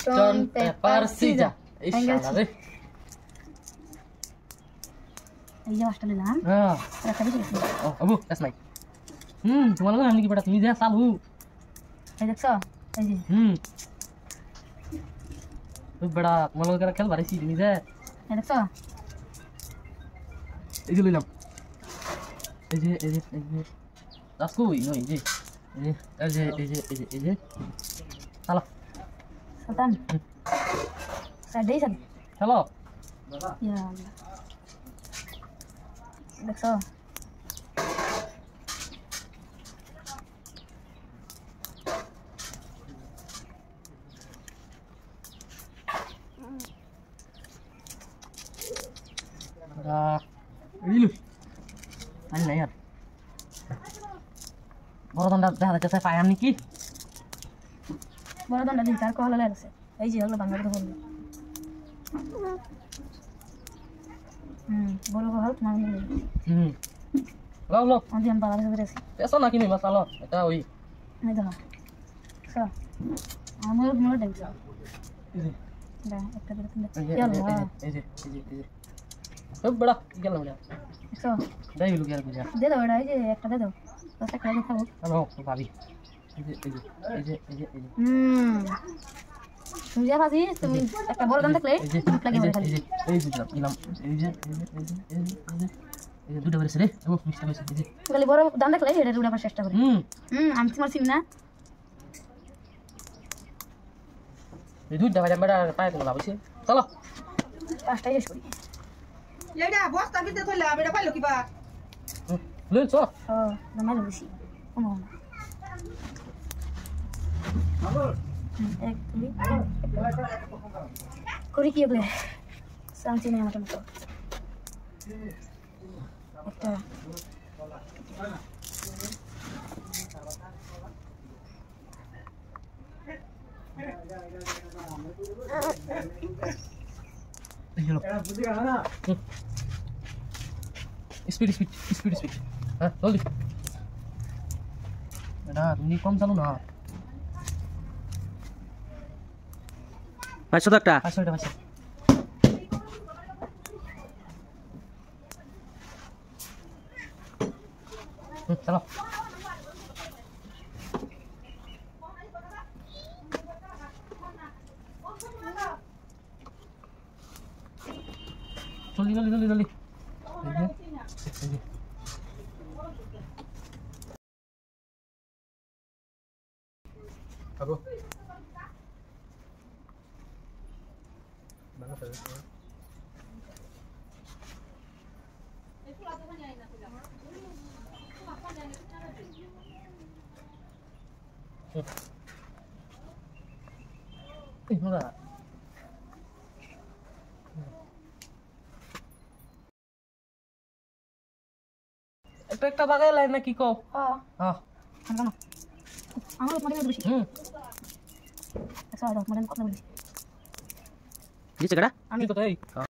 Stone paper সিজা এই শালা রে এই যে মাস্টার নিলাম রাখা দিছি ও আবু দ্যাটস নাই তোমার লাগে আমি কি বড় তুমি যা চালু এই দেখছো এই যে তুই বড় তোমার লাগে খেল বাড়িছি তুমি যা এই দেখছো এই যে লইলাম এই যে দাস কই নই এই যে এই যে চালো Sultan. Sadai sad. Hello Ya Allah. দেখছো রিলু আনি নাই আর বড় দন্ডা দেখা যাচ্ছে পায়াম নাকি বড় দন্ডা দিন তার কহলা লাগছে এই যে হলো বাংলা কথা বলবো বড় কহল তোমার নিয়ে লাও লাও আমি আম বাবা কাছে গেছি পেছো নাকি নি মাসালো এটা ওই এই দেখো সো আমার মনে দেখছো দা একটা দিতে এই যে সব বড় কি গেল না সো দাই লু গেল বুঝা দে দাও এটা এই যে একটা দে দাও দশটা খাই খাবো হ্যালো ভাবি এই যে তুমি যা ভাজি তুমি একটা বড় দান থাকলে লাগে বলে খালি এই যে দিলাম এই যে দুটো করে রে ও মিক্স করে এই যে খালি বড় দান থাকলে এটা উড়াবার চেষ্টা করি আমি তোমার সিম না এই দুইটা ভাজা বড় পায় তো লাগাইছে চলো পাঁচটাই শেষ করি এইটা বস্তা ভিতরে থইলা এটা পাইলো কিবা লই চল ও নামাই লইছি কোন এক দুই করি কি বলে শান্তি নেই আমার মতো একটা স্পিড হ্যাঁ জলদি এটা তুমি কম চালু না 500 টাকা 500 টাকা চলো জলদি Abu. Mana saya? Mana? একটা বাগাই লাই নাকি কও হ্যাঁ কেন আমার মনে বেশি আচ্ছা দাও মনে কথা বলি দিছে কাটা আমি তো তাই